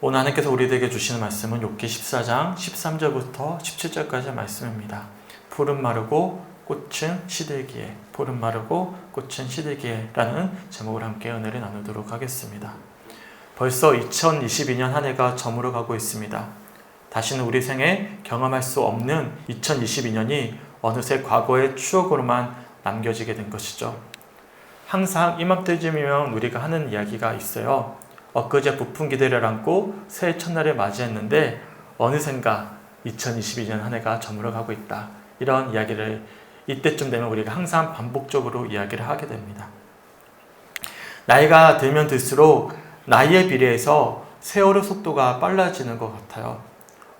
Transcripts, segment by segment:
오늘 하나님께서 우리에게 주시는 말씀은 욥기 14장 13절부터 17절까지의 말씀입니다. 풀은 마르고 꽃은 시들기에, 풀은 마르고 꽃은 시들기에라는 제목을 함께 은혜를 나누도록 하겠습니다. 벌써 2022년 한 해가 저물어 가고 있습니다. 다시는 우리 생에 경험할 수 없는 2022년이 어느새 과거의 추억으로만 남겨지게 된 것이죠. 항상 이맘때쯤이면 우리가 하는 이야기가 있어요. 엊그제 부푼 기대를 안고 새해 첫날을 맞이했는데 어느샌가 2022년 한 해가 저물어 가고 있다. 이런 이야기를 이때쯤 되면 우리가 항상 반복적으로 이야기를 하게 됩니다. 나이가 들면 들수록 나이에 비례해서 세월의 속도가 빨라지는 것 같아요.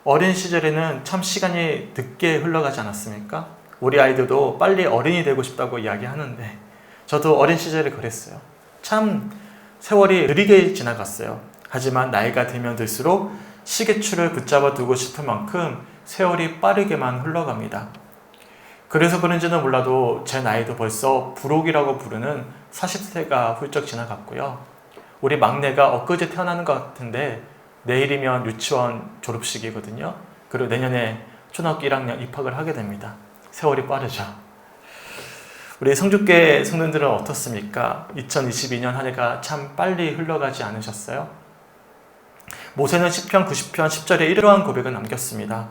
어린 시절에는 참 시간이 늦게 흘러가지 않았습니까? 우리 아이들도 빨리 어른이 되고 싶다고 이야기하는데 저도 어린 시절에 그랬어요. 참 세월이 느리게 지나갔어요. 하지만 나이가 들면 들수록 시계추를 붙잡아 두고 싶을 만큼 세월이 빠르게만 흘러갑니다. 그래서 그런지는 몰라도 제 나이도 벌써 불혹이라고 부르는 40세가 훌쩍 지나갔고요. 우리 막내가 엊그제 태어나는 것 같은데 내일이면 유치원 졸업식이거든요. 그리고 내년에 초등학교 1학년 입학을 하게 됩니다. 세월이 빠르죠. 우리 성주교회 성도들은 어떻습니까? 2022년 한 해가 참 빨리 흘러가지 않으셨어요? 모세는 시편 90편 10절에 이러한 고백을 남겼습니다.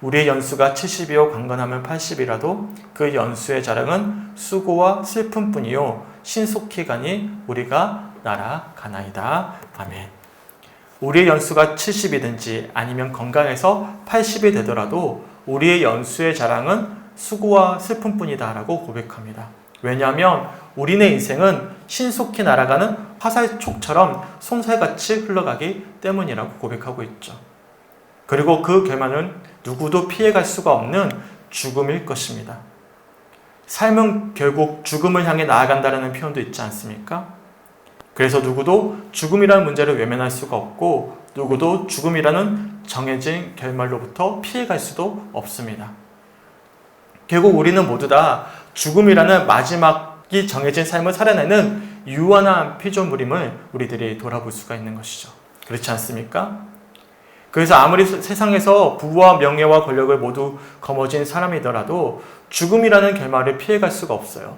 우리의 연수가 70이요 강건하면 80이라도 그 연수의 자랑은 수고와 슬픔뿐이요 신속히 가니 우리가 날아가나이다. 아멘. 우리의 연수가 70이든지 아니면 건강해서 80이 되더라도 우리의 연수의 자랑은 수고와 슬픔뿐이다 라고 고백합니다. 왜냐하면 우리네 인생은 신속히 날아가는 화살촉처럼 솜살같이 흘러가기 때문이라고 고백하고 있죠. 그리고 그 결말은 누구도 피해갈 수가 없는 죽음일 것입니다. 삶은 결국 죽음을 향해 나아간다는 표현도 있지 않습니까? 그래서 누구도 죽음이라는 문제를 외면할 수가 없고 누구도 죽음이라는 정해진 결말로부터 피해갈 수도 없습니다. 결국 우리는 모두 다 죽음이라는 마지막이 정해진 삶을 살아내는 유한한 피조물임을 우리들이 돌아볼 수가 있는 것이죠. 그렇지 않습니까? 그래서 아무리 세상에서 부와 명예와 권력을 모두 거머쥔 사람이더라도 죽음이라는 결말을 피해갈 수가 없어요.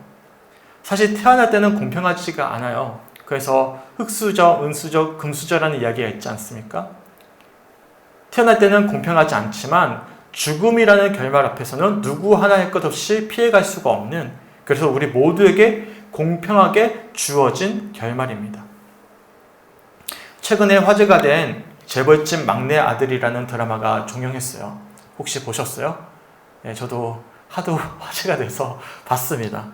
사실 태어날 때는 공평하지가 않아요. 그래서 흙수저, 은수저, 금수저라는 이야기가 있지 않습니까? 태어날 때는 공평하지 않지만 죽음이라는 결말 앞에서는 누구 하나 할 것 없이 피해갈 수가 없는, 그래서 우리 모두에게 공평하게 주어진 결말입니다. 최근에 화제가 된 재벌집 막내 아들이라는 드라마가 종영했어요. 혹시 보셨어요? 네, 저도 하도 화제가 돼서 봤습니다.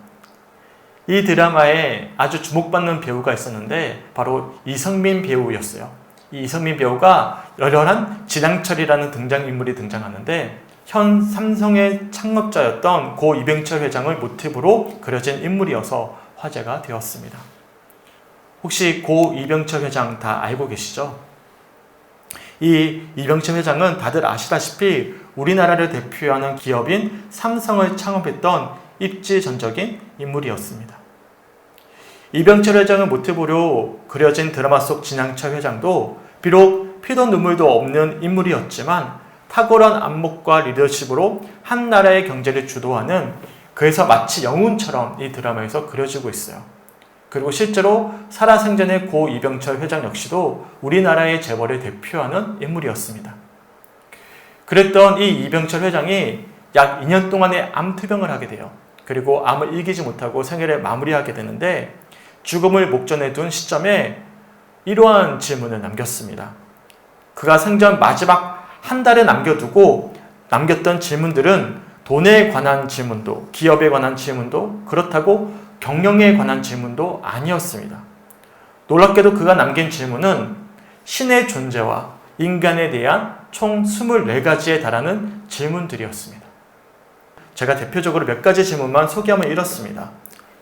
이 드라마에 아주 주목받는 배우가 있었는데 바로 이성민 배우였어요. 이 이성민 배우가 열혈한 진양철이라는 등장인물이 등장하는데 현 삼성의 창업자였던 고 이병철 회장을 모티브로 그려진 인물이어서 화제가 되었습니다. 혹시 고 이병철 회장 다 알고 계시죠? 이 이병철 회장은 다들 아시다시피 우리나라를 대표하는 기업인 삼성을 창업했던 입지전적인 인물이었습니다. 이병철 회장을 모티브로 그려진 드라마 속 진양철 회장도 비록 피도 눈물도 없는 인물이었지만 탁월한 안목과 리더십으로 한 나라의 경제를 주도하는, 그래서 마치 영웅처럼 이 드라마에서 그려지고 있어요. 그리고 실제로 살아생전의 고 이병철 회장 역시도 우리나라의 재벌을 대표하는 인물이었습니다. 그랬던 이 이병철 회장이 약 2년 동안의 암투병을 하게 돼요. 그리고 암을 이기지 못하고 생애를 마무리하게 되는데 죽음을 목전에 둔 시점에 이러한 질문을 남겼습니다. 그가 생전 마지막 한 달을 남겨두고 남겼던 질문들은 돈에 관한 질문도, 기업에 관한 질문도, 그렇다고 경영에 관한 질문도 아니었습니다. 놀랍게도 그가 남긴 질문은 신의 존재와 인간에 대한 총 24가지에 달하는 질문들이었습니다. 제가 대표적으로 몇 가지 질문만 소개하면 이렇습니다.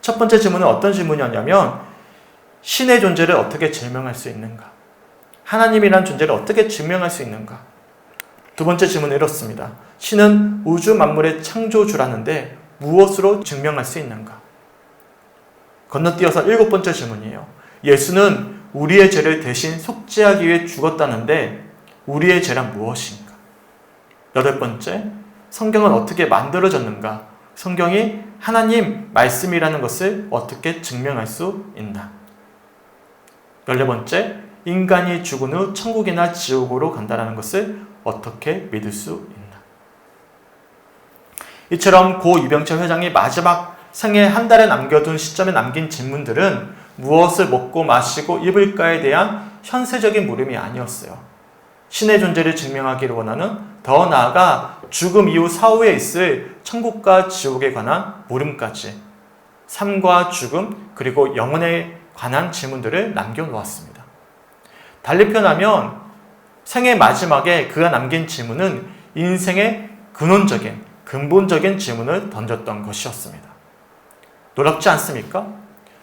첫 번째 질문은 어떤 질문이었냐면 신의 존재를 어떻게 증명할 수 있는가? 하나님이란 존재를 어떻게 증명할 수 있는가? 두 번째 질문은 이렇습니다. 신은 우주 만물의 창조주라는데 무엇으로 증명할 수 있는가? 건너뛰어서 7번째 질문이에요. 예수는 우리의 죄를 대신 속죄하기 위해 죽었다는데 우리의 죄란 무엇인가? 8번째, 성경은 어떻게 만들어졌는가? 성경이 하나님 말씀이라는 것을 어떻게 증명할 수 있나? 14번째, 인간이 죽은 후 천국이나 지옥으로 간다는 것을 어떻게 믿을 수 있나? 이처럼 고 유병철 회장이 마지막 생애 한 달에 남겨둔 시점에 남긴 질문들은 무엇을 먹고 마시고 입을까에 대한 현세적인 물음이 아니었어요. 신의 존재를 증명하기를 원하는, 더 나아가 죽음 이후 사후에 있을 천국과 지옥에 관한 물음까지, 삶과 죽음 그리고 영혼에 관한 질문들을 남겨놓았습니다. 달리 표현하면 생의 마지막에 그가 남긴 질문은 인생의 근본적인 질문을 던졌던 것이었습니다. 놀랍지 않습니까?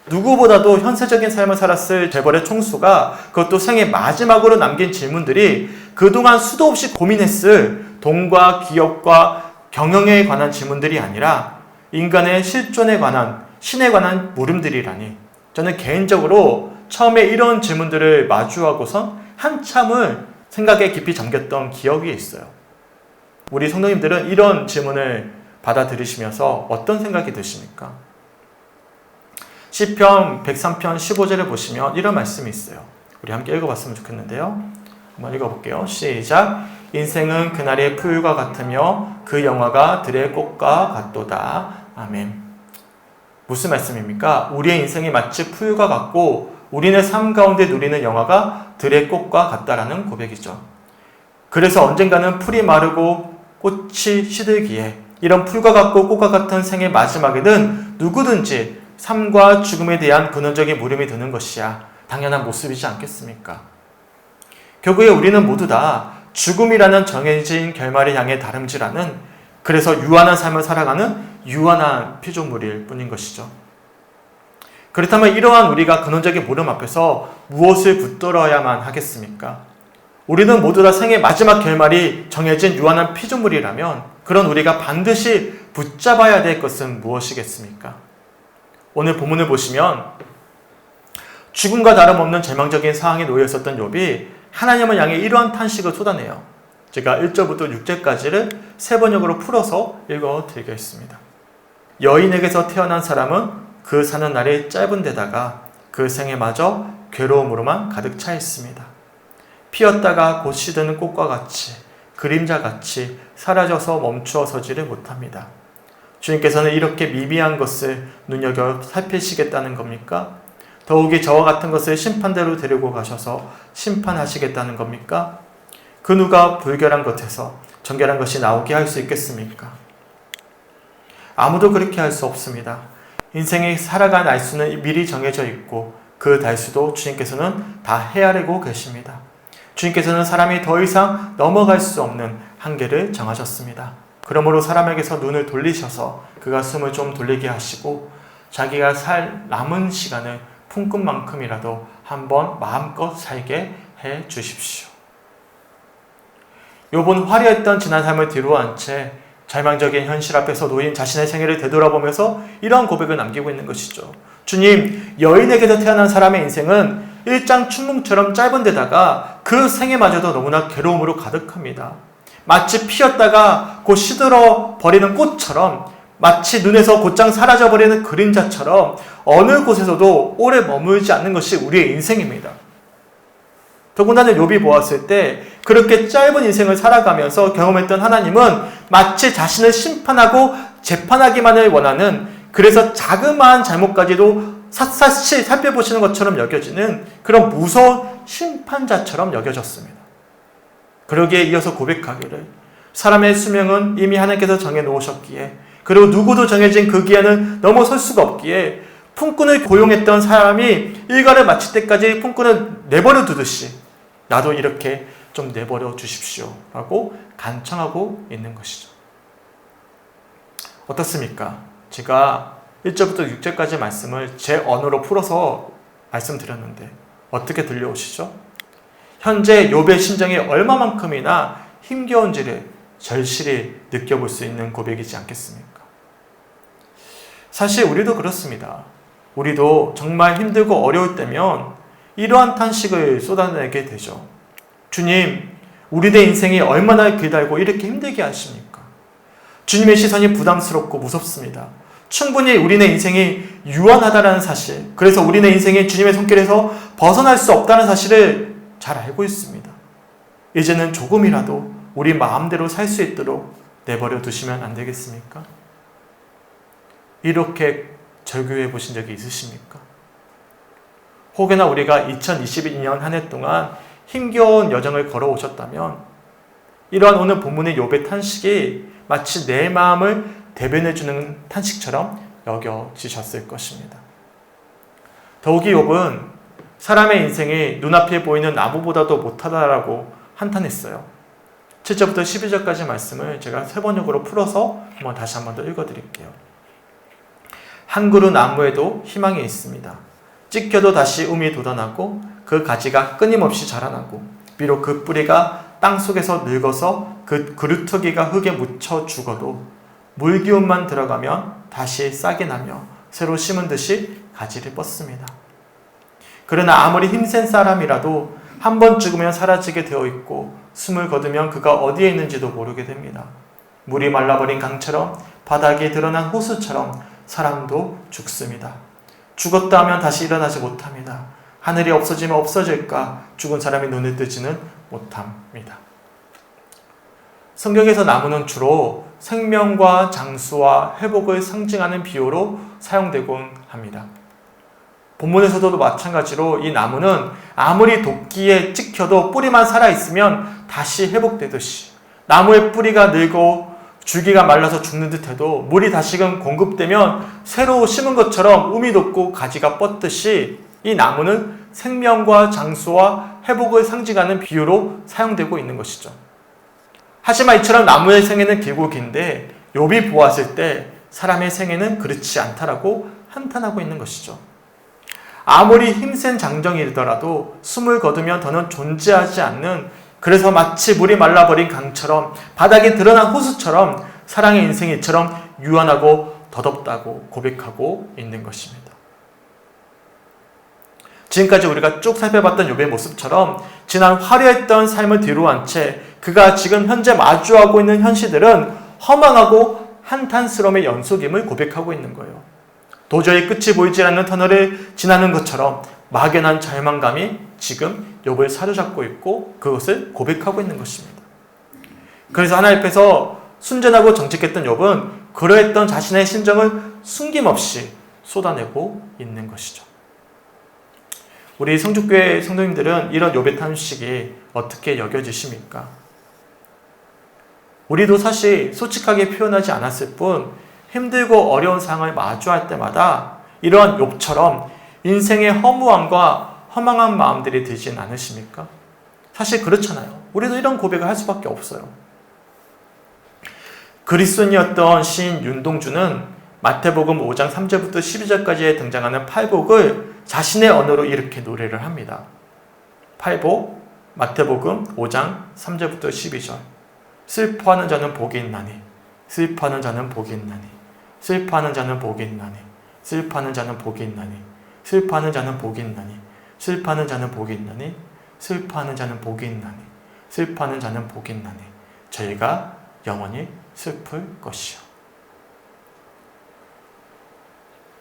누구보다도 현세적인 삶을 살았을 재벌의 총수가 그것도 생의 마지막으로 남긴 질문들이 그동안 수도 없이 고민했을 돈과 기업과 경영에 관한 질문들이 아니라 인간의 실존에 관한, 신에 관한 물음들이라니, 저는 개인적으로 처음에 이런 질문들을 마주하고선 한참을 생각에 깊이 잠겼던 기억이 있어요. 우리 성도님들은 이런 질문을 받아들이시면서 어떤 생각이 드십니까? 시편 103편 15절을 보시면 이런 말씀이 있어요. 우리 함께 읽어봤으면 좋겠는데요. 한번 읽어볼게요. 시작. 인생은 그날의 풀과 같으며 그 영화가 들의 꽃과 같도다. 아멘. 무슨 말씀입니까? 우리의 인생이 마치 풀과 같고 우리는 삶 가운데 누리는 영화가 들의 꽃과 같다라는 고백이죠. 그래서 언젠가는 풀이 마르고 꽃이 시들기에 이런 풀과 같고 꽃과 같은 생의 마지막에는 누구든지 삶과 죽음에 대한 근원적인 물음이 드는 것이야 당연한 모습이지 않겠습니까? 결국에 우리는 모두 다 죽음이라는 정해진 결말을 향해 다름질하는, 그래서 유한한 삶을 살아가는 유한한 피조물일 뿐인 것이죠. 그렇다면 이러한 우리가 근원적인 물음 앞에서 무엇을 붙들어야만 하겠습니까? 우리는 모두 다 생의 마지막 결말이 정해진 유한한 피조물이라면 그런 우리가 반드시 붙잡아야 될 것은 무엇이겠습니까? 오늘 본문을 보시면 죽음과 다름없는 절망적인 상황에 놓여 있었던 욥이 하나님을 향해 이러한 탄식을 쏟아내요. 제가 1절부터 6절까지를 세 번역으로 풀어서 읽어드리겠습니다. 여인에게서 태어난 사람은 그 사는 날이 짧은 데다가 그 생애마저 괴로움으로만 가득 차 있습니다. 피었다가 곧 시드는 꽃과 같이 그림자같이 사라져서 멈추어 서지를 못합니다. 주님께서는 이렇게 미비한 것을 눈여겨 살피시겠다는 겁니까? 더욱이 저와 같은 것을 심판대로 데리고 가셔서 심판하시겠다는 겁니까? 그 누가 불결한 것에서 정결한 것이 나오게 할 수 있겠습니까? 아무도 그렇게 할 수 없습니다. 인생이 살아간 날수는 미리 정해져 있고 그 달수도 주님께서는 다 헤아리고 계십니다. 주님께서는 사람이 더 이상 넘어갈 수 없는 한계를 정하셨습니다. 그러므로 사람에게서 눈을 돌리셔서 그가 숨을 좀 돌리게 하시고 자기가 살 남은 시간을 품끝만큼이라도 한번 마음껏 살게 해 주십시오. 욥은 화려했던 지난 삶을 뒤로한 채 절망적인 현실 앞에서 놓인 자신의 생애를 되돌아보면서 이러한 고백을 남기고 있는 것이죠. 주님, 여인에게서 태어난 사람의 인생은 일장 춘몽처럼 짧은 데다가 그 생애마저도 너무나 괴로움으로 가득합니다. 마치 피었다가 곧 시들어 버리는 꽃처럼, 마치 눈에서 곧장 사라져버리는 그림자처럼 어느 곳에서도 오래 머물지 않는 것이 우리의 인생입니다. 더군다나 욥이 보았을 때 그렇게 짧은 인생을 살아가면서 경험했던 하나님은 마치 자신을 심판하고 재판하기만을 원하는, 그래서 자그마한 잘못까지도 샅샅이 살펴보시는 것처럼 여겨지는 그런 무서운 심판자처럼 여겨졌습니다. 그러기에 이어서 고백하기를 사람의 수명은 이미 하나님께서 정해놓으셨기에 그리고 누구도 정해진 그 기한을 넘어설 수가 없기에 품꾼을 고용했던 사람이 일과를 마칠 때까지 품꾼을 내버려 두듯이 나도 이렇게 좀 내버려 주십시오 라고 간청하고 있는 것이죠. 어떻습니까? 제가 1절부터 6절까지 말씀을 제 언어로 풀어서 말씀드렸는데 어떻게 들려오시죠? 현재 욥의 심정이 얼마만큼이나 힘겨운지를 절실히 느껴볼 수 있는 고백이지 않겠습니까? 사실 우리도 그렇습니다. 우리도 정말 힘들고 어려울 때면 이러한 탄식을 쏟아내게 되죠. 주님, 우리의 인생이 얼마나 길다고 이렇게 힘들게 하십니까? 주님의 시선이 부담스럽고 무섭습니다. 충분히 우리의 인생이 유한하다는 사실, 그래서 우리의 인생이 주님의 손길에서 벗어날 수 없다는 사실을 잘 알고 있습니다. 이제는 조금이라도 우리 마음대로 살 수 있도록 내버려 두시면 안 되겠습니까? 이렇게 절규해 보신 적이 있으십니까? 혹여나 우리가 2022년 한 해 동안 힘겨운 여정을 걸어오셨다면 이러한 오늘 본문의 욥의 탄식이 마치 내 마음을 대변해주는 탄식처럼 여겨지셨을 것입니다. 더욱이 욥은 사람의 인생이 눈앞에 보이는 나무보다도 못하다라고 한탄했어요. 7절부터 12절까지 말씀을 제가 세번역으로 풀어서 다시 한 번 더 읽어드릴게요. 한 그루 나무에도 희망이 있습니다. 찢겨도 다시 um이 돋아나고 그 가지가 끊임없이 자라나고 비록 그 뿌리가 땅속에서 늙어서 그 그루터기가 흙에 묻혀 죽어도 물기운만 들어가면 다시 싹이 나며 새로 심은 듯이 가지를 뻗습니다. 그러나 아무리 힘센 사람이라도 한 번 죽으면 사라지게 되어 있고 숨을 거두면 그가 어디에 있는지도 모르게 됩니다. 물이 말라버린 강처럼 바닥에 드러난 호수처럼 사람도 죽습니다. 죽었다 하면 다시 일어나지 못합니다. 하늘이 없어지면 없어질까 죽은 사람이 눈을 뜨지는 못합니다. 성경에서 나무는 주로 생명과 장수와 회복을 상징하는 비유로 사용되곤 합니다. 본문에서도 마찬가지로 이 나무는 아무리 도끼에 찍혀도 뿌리만 살아있으면 다시 회복되듯이 나무의 뿌리가 늙고 줄기가 말라서 죽는 듯해도 물이 다시금 공급되면 새로 심은 것처럼 um이 돋고 가지가 뻗듯이 이 나무는 생명과 장수와 회복을 상징하는 비유로 사용되고 있는 것이죠. 하지만 이처럼 나무의 생애는 길고 긴데 욥이 보았을 때 사람의 생애는 그렇지 않다라고 한탄하고 있는 것이죠. 아무리 힘센 장정이더라도 숨을 거두면 더는 존재하지 않는, 그래서 마치 물이 말라버린 강처럼 바닥에 드러난 호수처럼 사랑의 인생이 이처럼 유한하고 더덥다고 고백하고 있는 것입니다. 지금까지 우리가 쭉 살펴봤던 욥의 모습처럼 지난 화려했던 삶을 뒤로한 채 그가 지금 현재 마주하고 있는 현실들은 허망하고 한탄스러움의 연속임을 고백하고 있는 거예요. 도저히 끝이 보이지 않는 터널을 지나는 것처럼 막연한 절망감이 지금 욥을 사로잡고 있고 그것을 고백하고 있는 것입니다. 그래서 하나님 앞에서 순전하고 정직했던 욥은 그러했던 자신의 심정을 숨김없이 쏟아내고 있는 것이죠. 우리 성주교회 성도님들은 이런 욥의 탄식이 어떻게 여겨지십니까? 우리도 사실 솔직하게 표현하지 않았을 뿐 힘들고 어려운 상황을 마주할 때마다 이러한 욥처럼 인생의 허무함과 허망한 마음들이 들진 않으십니까? 사실 그렇잖아요. 우리도 이런 고백을 할 수밖에 없어요. 그리스도인이었던 시인 윤동주는 마태복음 5장 3절부터 12절까지에 등장하는 팔복을 자신의 언어로 이렇게 노래를 합니다. 팔복, 마태복음 5장 3절부터 12절. 슬퍼하는 자는 복이 있나니, 슬퍼하는 자는 복이 있나니, 슬퍼하는 자는 복이 있나니, 슬퍼하는 자는 복이 있나니, 슬퍼하는 자는 복이 있나니, 슬퍼하는 자는 복이 있나니, 슬퍼하는 자는 복이 있나니, 슬퍼하는 자는 복이 있나니, 저희가 영원히 슬플 것이요.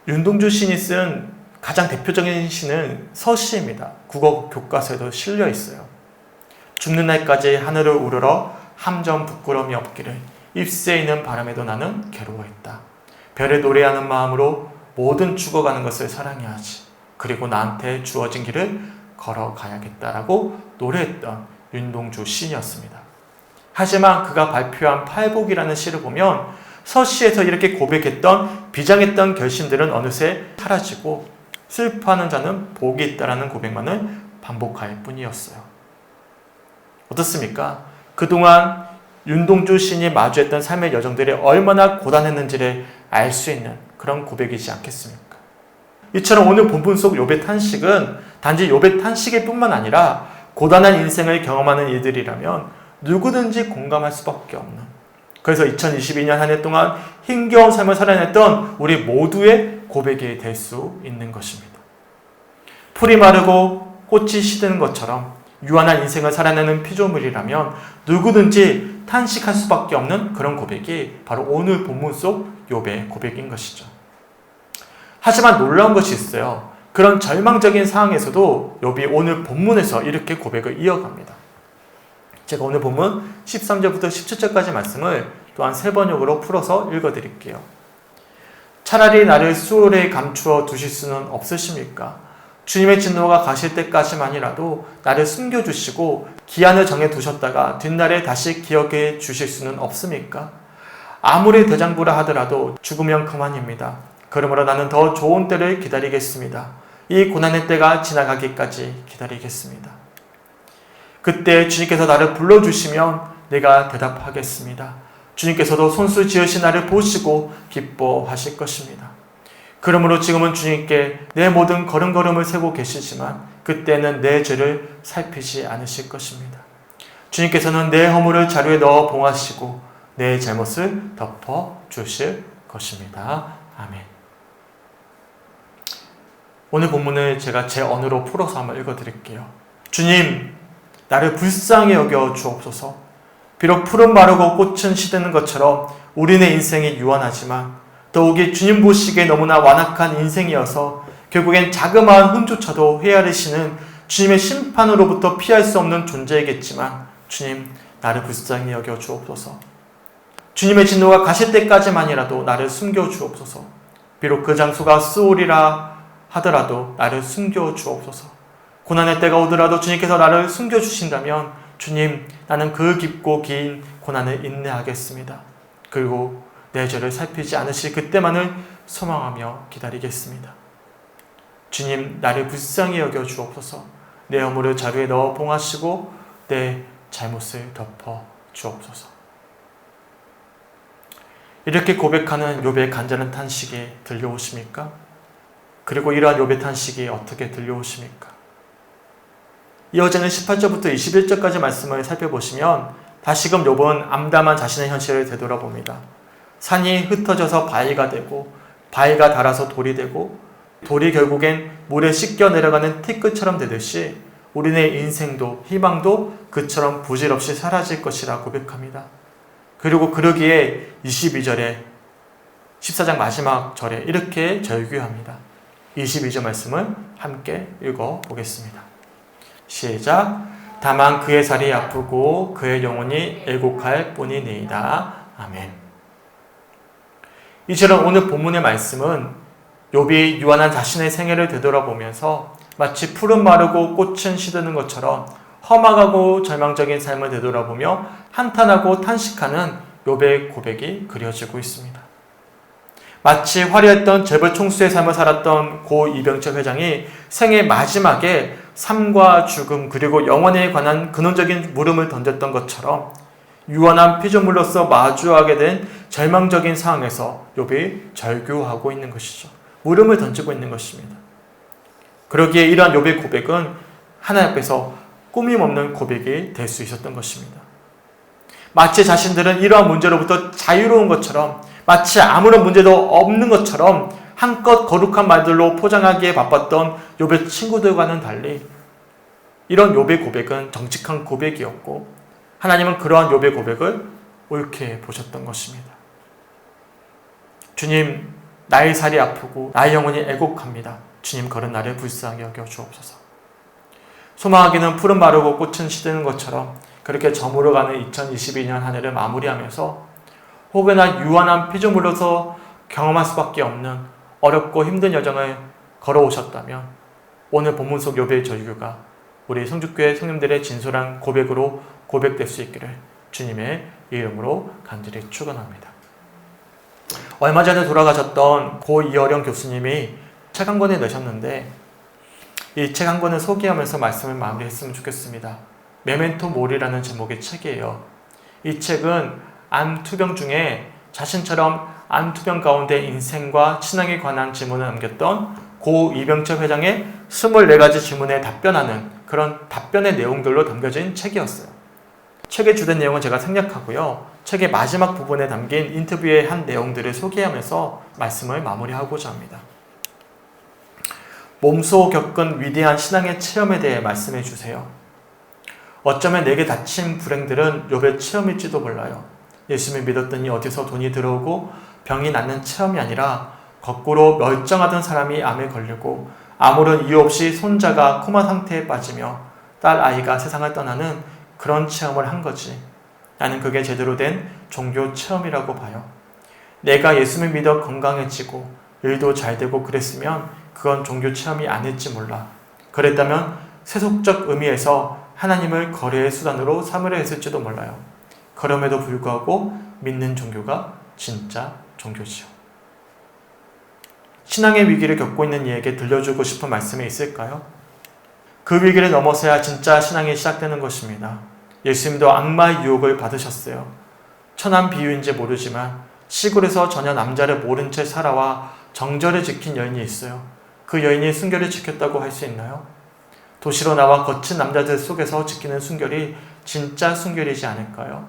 윤동주 시인이 쓴 가장 대표적인 시는 서시입니다. 국어 교과서에도 실려 있어요. 죽는 날까지 하늘을 우러러 함정 부끄러움이 없기를 입새에 있는 바람에도 나는 괴로워했다. 별에 노래하는 마음으로 모든 죽어가는 것을 사랑해야 하지. 그리고 나한테 주어진 길을 걸어가야겠다라고 노래했던 윤동주 시인이었습니다. 하지만 그가 발표한 팔복이라는 시를 보면 서시에서 이렇게 고백했던 비장했던 결심들은 어느새 사라지고 슬퍼하는 자는 복이 있다라는 고백만을 반복할 뿐이었어요. 어떻습니까? 그동안 윤동주 시인이 마주했던 삶의 여정들이 얼마나 고단했는지를 알 수 있는 그런 고백이지 않겠습니까? 이처럼 오늘 본문 속 욥의 탄식은 단지 욥의 탄식일 뿐만 아니라 고단한 인생을 경험하는 이들이라면 누구든지 공감할 수밖에 없는, 그래서 2022년 한 해 동안 힘겨운 삶을 살아냈던 우리 모두의 고백이 될 수 있는 것입니다. 풀이 마르고 꽃이 시드는 것처럼 유한한 인생을 살아내는 피조물이라면 누구든지 탄식할 수밖에 없는 그런 고백이 바로 오늘 본문 속 욥의 고백인 것이죠. 하지만 놀라운 것이 있어요. 그런 절망적인 상황에서도 욥이 오늘 본문에서 이렇게 고백을 이어갑니다. 제가 오늘 본문 13절부터 17절까지 말씀을 또한 세 번역으로 풀어서 읽어드릴게요. 차라리 나를 수월에 감추어 두실 수는 없으십니까? 주님의 진노가 가실 때까지만이라도 나를 숨겨주시고 기한을 정해두셨다가 뒷날에 다시 기억해 주실 수는 없습니까? 아무리 대장부라 하더라도 죽으면 그만입니다. 그러므로 나는 더 좋은 때를 기다리겠습니다. 이 고난의 때가 지나가기까지 기다리겠습니다. 그때 주님께서 나를 불러주시면 내가 대답하겠습니다. 주님께서도 손수 지으신 나를 보시고 기뻐하실 것입니다. 그러므로 지금은 주님께 내 모든 걸음걸음을 세고 계시지만 그때는 내 죄를 살피지 않으실 것입니다. 주님께서는 내 허물을 자루에 넣어 봉하시고 내 잘못을 덮어 주실 것입니다. 아멘. 오늘 본문을 제가 제 언어로 풀어서 한번 읽어드릴게요. 주님, 나를 불쌍히 여겨 주옵소서. 비록 푸른 마르고 꽃은 시드는 것처럼 우리네 인생이 유한하지만 더욱이 주님 보시기에 너무나 완악한 인생이어서 결국엔 자그마한 흠조차도 헤아리시는 주님의 심판으로부터 피할 수 없는 존재이겠지만 주님, 나를 불쌍히 여겨 주옵소서. 주님의 진노가 가실 때까지만이라도 나를 숨겨 주옵소서. 비록 그 장소가 스올이라 하더라도 나를 숨겨 주옵소서. 고난의 때가 오더라도 주님께서 나를 숨겨 주신다면 주님, 나는 그 깊고 긴 고난을 인내하겠습니다. 그리고 내 죄를 살피지 않으실 그때만을 소망하며 기다리겠습니다. 주님, 나를 불쌍히 여겨 주옵소서. 내 허물을 자루에 넣어 봉하시고 내 잘못을 덮어 주옵소서. 이렇게 고백하는 욥의 간절한 탄식이 들려오십니까? 그리고 이러한 욥의 탄식이 어떻게 들려오십니까? 이어지는 18절부터 21절까지 말씀을 살펴보시면 다시금 욥은 암담한 자신의 현실을 되돌아봅니다. 산이 흩어져서 바위가 되고 바위가 닳아서 돌이 되고 돌이 결국엔 물에 씻겨 내려가는 티끌처럼 되듯이 우리네 인생도 희망도 그처럼 부질없이 사라질 것이라 고백합니다. 그리고 그러기에 22절에 14장 마지막 절에 이렇게 절규합니다. 22절 말씀을 함께 읽어보겠습니다. 시작. 다만 그의 살이 아프고 그의 영혼이 애곡할 뿐이니이다. 아멘. 이처럼 오늘 본문의 말씀은 욥이 유한한 자신의 생애를 되돌아보면서 마치 푸른 마르고 꽃은 시드는 것처럼 험악하고 절망적인 삶을 되돌아보며 한탄하고 탄식하는 욥의 고백이 그려지고 있습니다. 마치 화려했던 재벌 총수의 삶을 살았던 고 이병철 회장이 생애 마지막에 삶과 죽음 그리고 영혼에 관한 근원적인 물음을 던졌던 것처럼 유한한 피조물로서 마주하게 된 절망적인 상황에서 욥이 절규하고 있는 것이죠. 물음을 던지고 있는 것입니다. 그러기에 이러한 욥의 고백은 하나님 앞에서 꾸밈없는 고백이 될 수 있었던 것입니다. 마치 자신들은 이러한 문제로부터 자유로운 것처럼 마치 아무런 문제도 없는 것처럼 한껏 거룩한 말들로 포장하기에 바빴던 욥의 친구들과는 달리 이런 욥의 고백은 정직한 고백이었고 하나님은 그러한 욥의 고백을 옳게 보셨던 것입니다. 주님, 나의 살이 아프고 나의 영혼이 애곡합니다. 주님, 그런 나를 불쌍히 여겨 주옵소서. 소망하기는 푸른 마르고 꽃은 시드는 것처럼 그렇게 저물어가는 2022년 한 해를 마무리하면서 혹여나 유한한 피조물로서 경험할 수밖에 없는 어렵고 힘든 여정을 걸어오셨다면 오늘 본문 속 욥의 절규가 우리 성주교회 성님들의 진솔한 고백으로 고백될 수 있기를 주님의 이름으로 간절히 축원합니다. 얼마 전에 돌아가셨던 고 이어령 교수님이 책 한 권을 내셨는데 이 책 한 권을 소개하면서 말씀을 마무리했으면 좋겠습니다. 메멘토 모리라는 제목의 책이에요. 이 책은 암 투병 중에 자신처럼 암 투병 가운데 인생과 신앙에 관한 질문을 남겼던 고 이병철 회장의 24가지 질문에 답변하는 그런 답변의 내용들로 담겨진 책이었어요. 책의 주된 내용은 제가 생략하고요. 책의 마지막 부분에 담긴 인터뷰의 한 내용들을 소개하면서 말씀을 마무리하고자 합니다. 몸소 겪은 위대한 신앙의 체험에 대해 말씀해 주세요. 어쩌면 내게 닥친 불행들은 욥의 체험일지도 몰라요. 예수님을 믿었더니 어디서 돈이 들어오고 병이 낫는 체험이 아니라 거꾸로 멀쩡하던 사람이 암에 걸리고 아무런 이유 없이 손자가 코마 상태에 빠지며 딸 아이가 세상을 떠나는 그런 체험을 한 거지. 나는 그게 제대로 된 종교 체험이라고 봐요. 내가 예수님을 믿어 건강해지고 일도 잘 되고 그랬으면 그건 종교 체험이 아닐지 몰라. 그랬다면 세속적 의미에서 하나님을 거래의 수단으로 삼으려 했을지도 몰라요. 그럼에도 불구하고 믿는 종교가 진짜 종교지요. 신앙의 위기를 겪고 있는 이에게 들려주고 싶은 말씀이 있을까요? 그 위기를 넘어서야 진짜 신앙이 시작되는 것입니다. 예수님도 악마의 유혹을 받으셨어요. 천한 비유인지 모르지만 시골에서 전혀 남자를 모른 채 살아와 정절을 지킨 여인이 있어요. 그 여인이 순결을 지켰다고 할 수 있나요? 도시로 나와 거친 남자들 속에서 지키는 순결이 진짜 순결이지 않을까요?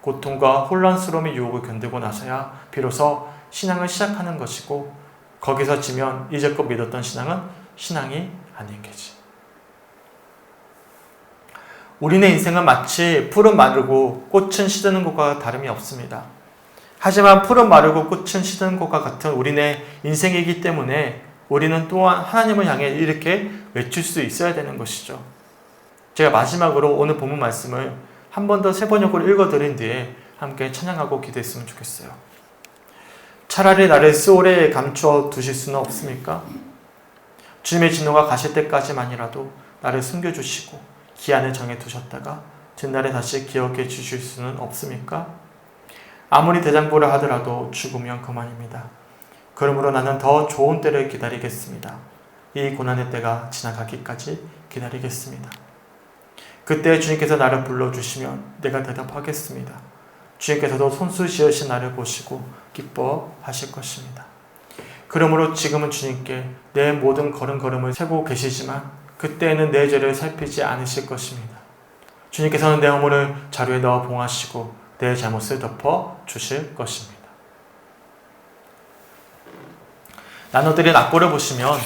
고통과 혼란스러움의 유혹을 견디고 나서야 비로소 신앙을 시작하는 것이고 거기서 지면 이제껏 믿었던 신앙은 신앙이 아닌 게지. 우리네 인생은 마치 풀은 마르고 꽃은 시드는 것과 다름이 없습니다. 하지만 풀은 마르고 꽃은 시드는 것과 같은 우리네 인생이기 때문에 우리는 또한 하나님을 향해 이렇게 외칠 수 있어야 되는 것이죠. 제가 마지막으로 오늘 본문 말씀을 한 번 더 세 번역으로 읽어드린 뒤에 함께 찬양하고 기도했으면 좋겠어요. 차라리 나를 스올에 감추어 두실 수는 없습니까? 주님의 진노가 가실 때까지만이라도 나를 숨겨주시고 기한을 정해두셨다가 전날에 다시 기억해 주실 수는 없습니까? 아무리 대장부를 하더라도 죽으면 그만입니다. 그러므로 나는 더 좋은 때를 기다리겠습니다. 이 고난의 때가 지나가기까지 기다리겠습니다. 그때 주님께서 나를 불러주시면 내가 대답하겠습니다. 주님께서도 손수 지으신 나를 보시고 기뻐하실 것입니다. 그러므로 지금은 주님께 내 모든 걸음걸음을 세고 계시지만 그때에는 내 죄를 살피지 않으실 것입니다. 주님께서는 내 허물을 자루에 넣어 봉하시고 내 잘못을 덮어 주실 것입니다. 나눠드린 악보를 보시면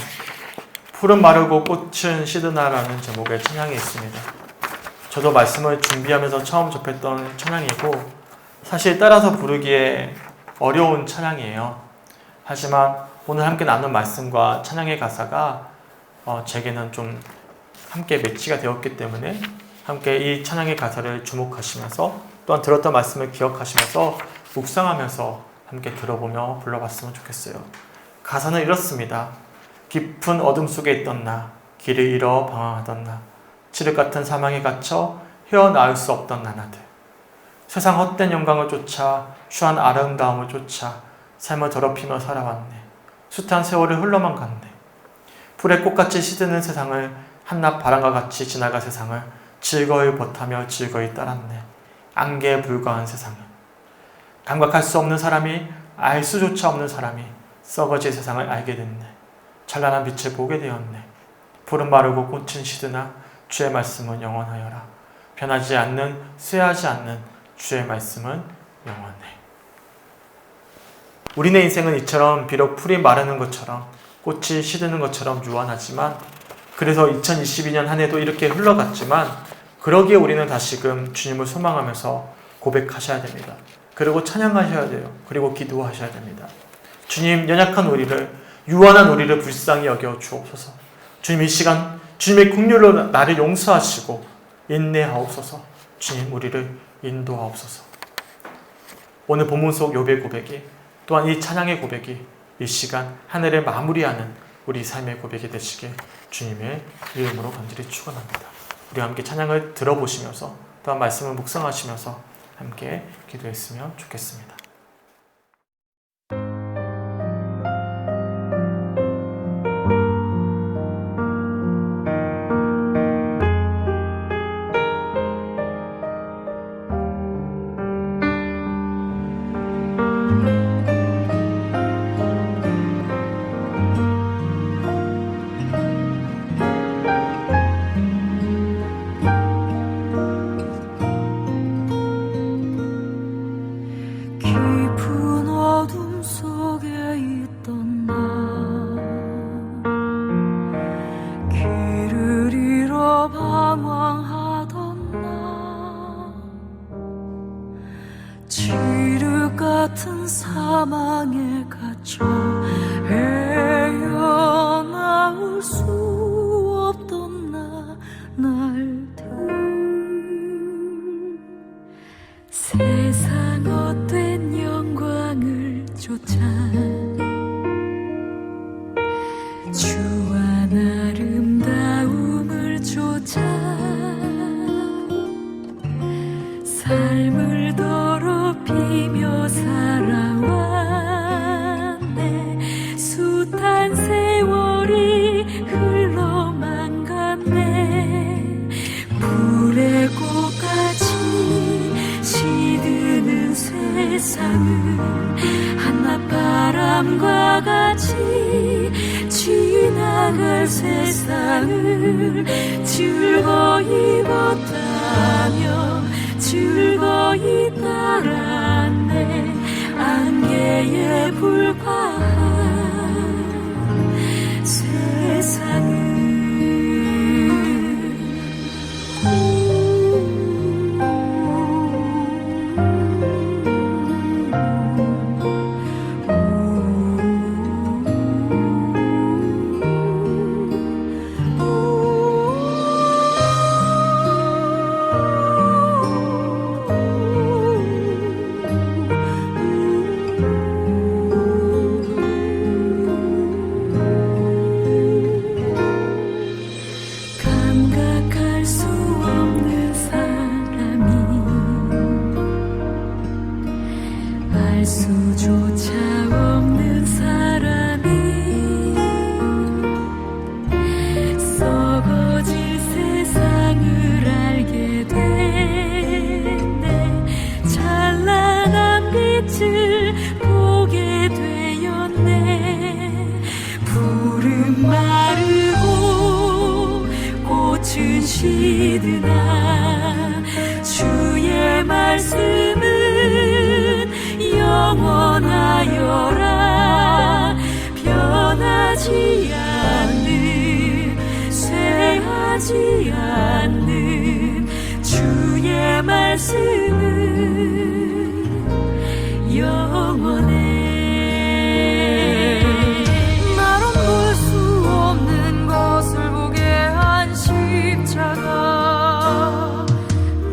풀은 마르고 꽃은 시드나라는 제목의 찬양이 있습니다. 저도 말씀을 준비하면서 처음 접했던 찬양이고 사실 따라서 부르기에 어려운 찬양이에요. 하지만 오늘 함께 나눈 말씀과 찬양의 가사가 제게는 좀 함께 매치가 되었기 때문에 함께 이 찬양의 가사를 주목하시면서 또한 들었던 말씀을 기억하시면서 묵상하면서 함께 들어보며 불러봤으면 좋겠어요. 가사는 이렇습니다. 깊은 어둠 속에 있던 나, 길을 잃어 방황하던 나, 칠흑 같은 사망에 갇혀 헤어나올 수 없던 나나들, 세상 헛된 영광을 쫓아 추한 아름다움을 쫓아 삶을 더럽히며 살아왔네. 숱한 세월을 흘러만 갔네. 풀의 꽃같이 시드는 세상을 한낮 바람과 같이 지나가 세상을 즐거이 버타며 즐거이 따랐네. 안개에 불과한 세상을 감각할 수 없는 사람이 알 수조차 없는 사람이 썩어질 세상을 알게 됐네. 찬란한 빛을 보게 되었네. 풀은 마르고 꽃은 시드나 주의 말씀은 영원하여라. 변하지 않는 쇠하지 않는 주의 말씀은 영원해. 우리네 인생은 이처럼 비록 풀이 마르는 것처럼 꽃이 시드는 것처럼 유한하지만 그래서 2022년 한 해도 이렇게 흘러갔지만 그러기에 우리는 다시금 주님을 소망하면서 고백하셔야 됩니다. 그리고 찬양하셔야 돼요. 그리고 기도하셔야 됩니다. 주님, 연약한 우리를, 유한한 우리를 불쌍히 여겨 주옵소서. 주님, 이 시간 주님의 긍휼로 나를 용서하시고 인내하옵소서. 주님, 우리를 인도하옵소서. 오늘 본문 속 욥의 고백이 또한 이 찬양의 고백이 이 시간 한 해를 마무리하는 우리 삶의 고백이 되시길 주님의 이름으로 간절히 축원합니다. 우리 함께 찬양을 들어보시면서 또한 말씀을 묵상하시면서 함께 기도했으면 좋겠습니다. 주한 아름다움을 쫓아 삶을 더럽히며 살아왔네. 숱한 세월이 흘러만 갔네. 불의 꽃같이 시드는 세상을 한낮바람과 같이 지나갈 세상을 즐거이 걷다며 즐거이 따랐네. 안개에 불과한 세상을. 감각할 수 없는 사람이 알 수조차 없는 사람이 썩어질 세상을 알게 됐네. 찬란한 빛을 보게 되었네. 푸른 마르고 꽃은 시드나 주의 말씀은 영원하여라. 변하지 않는 쇠하지 않는 주의 말씀은 영원해. 나로 볼 수 없는 것을 보게 한 십자가,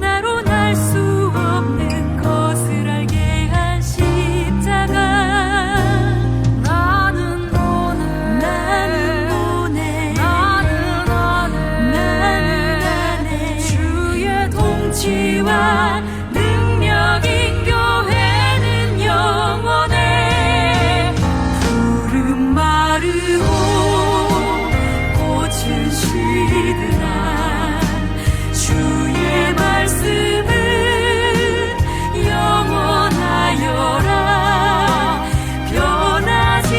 나로 날 수 없는 것을 알게 한 십자가. 나는 아네 주의 통치와 능력인 교회는 영원해. 푸른 마르고 꽃은 시드나 주의 말씀은 영원하여라. 변하지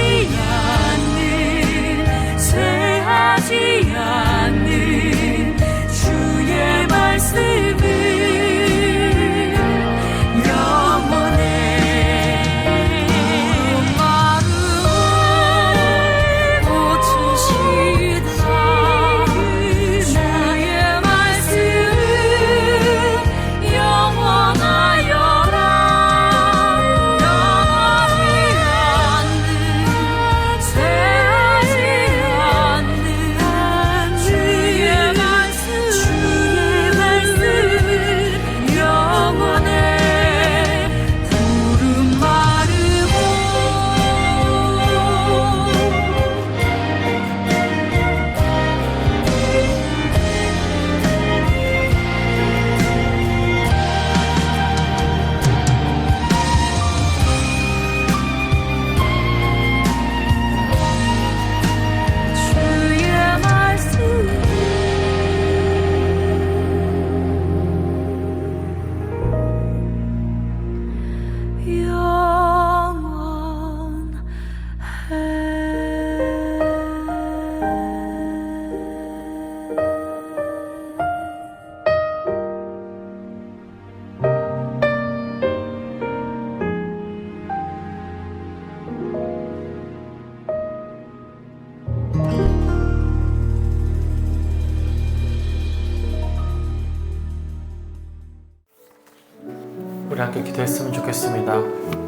않는 쇠하지 않는 주의 말씀은 영원해. 마르고 꽃은 시드나 주의 말씀은 영원하여라. 변하지 않는 쇠하지 않는 주의 말씀은 영원해. 푸른 마르고 주의 말씀은 우리 함께 기도했으면 좋겠습니다.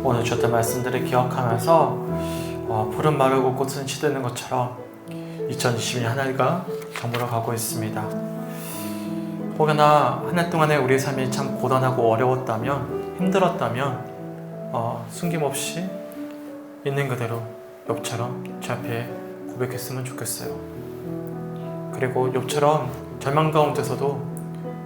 오늘 주셨던 말씀들을 기억하면서 푸른 마르고 꽃은 시드는 것처럼 2022년 한 해가 저물어 가고 있습니다. 혹여나 한 해 동안에 우리의 삶이 참 고단하고 어려웠다면, 힘들었다면 숨김없이 있는 그대로 욥처럼 주 앞에 고백했으면 좋겠어요. 그리고 욥처럼 절망 가운데서도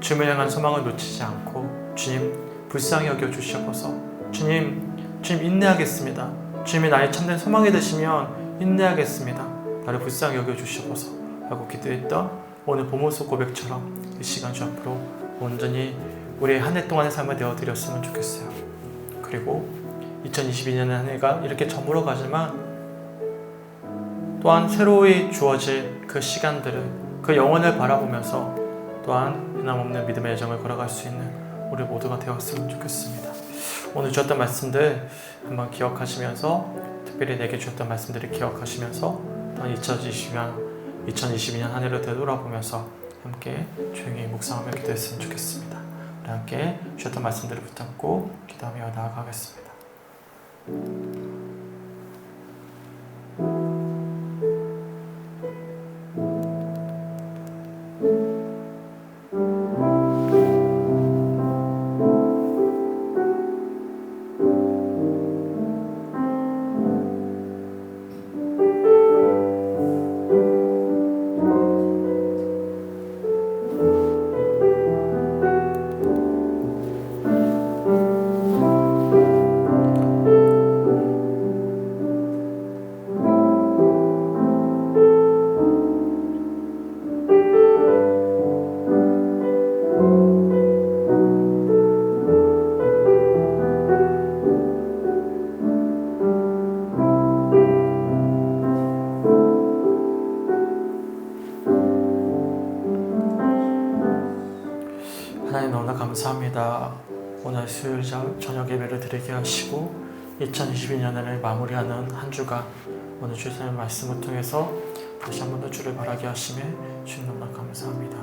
주님을 향한 소망을 놓치지 않고 주님 불쌍히 여겨 주시옵소서. 주님 인내하겠습니다. 주님이 나의 참된 소망이 되시면 인내하겠습니다. 나를 불쌍히 여겨 주시옵소서 라고 기도했던 오늘 보모서 고백처럼 이 시간 주 앞으로 온전히 우리의 한 해 동안의 삶을 내어드렸으면 좋겠어요. 그리고 2022년의 한 해가 이렇게 저물어 가지만 또한 새로이 주어질 그 시간들을, 그 영혼을 바라보면서 또한 변함없는 믿음의 여정을 걸어갈 수 있는 우리 모두가 되었으면 좋겠습니다. 오늘 주셨던 말씀들 한번 기억하시면서, 특별히 내게 주셨던 말씀들을 기억하시면서 또한 2022년 한 해를 되돌아보면서 함께 조용히 묵상하며 기도했으면 좋겠습니다. 우리 함께 주셨던 말씀들을 붙잡고 기도하며 나아가겠습니다. 하나님 너무나 감사합니다. 오늘 수요일 저녁 예배를 드리게 하시고 2022년을 마무리하는 한 주간 오늘 주님의 말씀을 통해서 다시 한 번 더 주를 바라게 하심에 주님 너무나 감사합니다.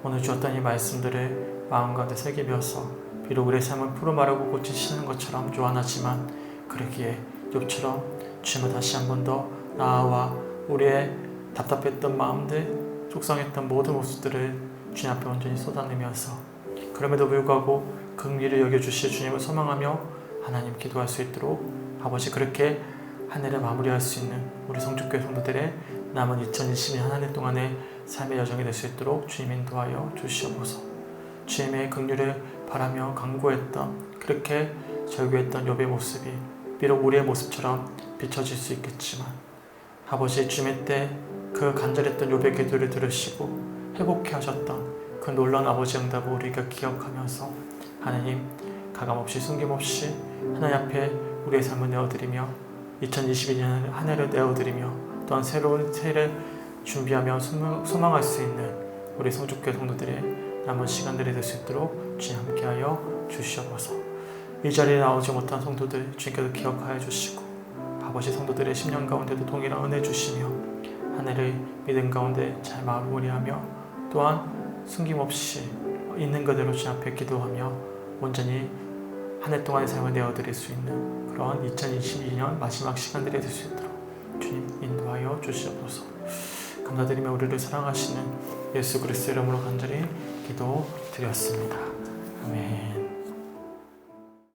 오늘 주었던 이 말씀들을 마음 가운데 새기면서 비록 우리의 삶은 푸르마르고 고치시는 것처럼 요한하지만 그러기에 욥처럼 주님을 다시 한 번 더 나와 우리의 답답했던 마음들, 속상했던 모든 모습들을 주님 앞에 온전히 쏟아내면서 그럼에도 불구하고 긍휼을 여겨주실 주님을 소망하며 하나님 기도할 수 있도록 아버지 그렇게 한 해를 마무리할 수 있는 우리 성축교회 성도들의 남은 2022년 한 해 동안의 삶의 여정이 될 수 있도록 주님 인도하여 주시옵소서. 주님의 긍휼을 바라며 간구했던 그렇게 절규했던 욥의 모습이 비록 우리의 모습처럼 비춰질 수 있겠지만 아버지 주님의 때 그 간절했던 욥의 기도를 들으시고 회복해 하셨던 그 놀라운 아버지 응답을 우리가 기억하면서 하나님 가감없이 숨김없이 하나님 앞에 우리의 삶을 내어드리며 2022년 한 해를 내어드리며 또한 새로운 새해를 준비하며 소망할 수 있는 우리 성축교회 성도들의 남은 시간들이 될 수 있도록 주님 함께하여 주시옵소서. 이 자리에 나오지 못한 성도들 주님께서 기억하여 주시고 아버지 성도들의 10년 가운데도 동일한 은혜 주시며 한 해를 믿음 가운데 잘 마무리하며 또한 숨김없이 있는 그대로 주님 앞에 기도하며 온전히 한 해 동안의 삶을 내어드릴 수 있는 그런 2022년 마지막 시간들이 될 수 있도록 주님 인도하여 주시옵소서. 감사드리며 우리를 사랑하시는 예수 그리스도 이름으로 간절히 기도드렸습니다.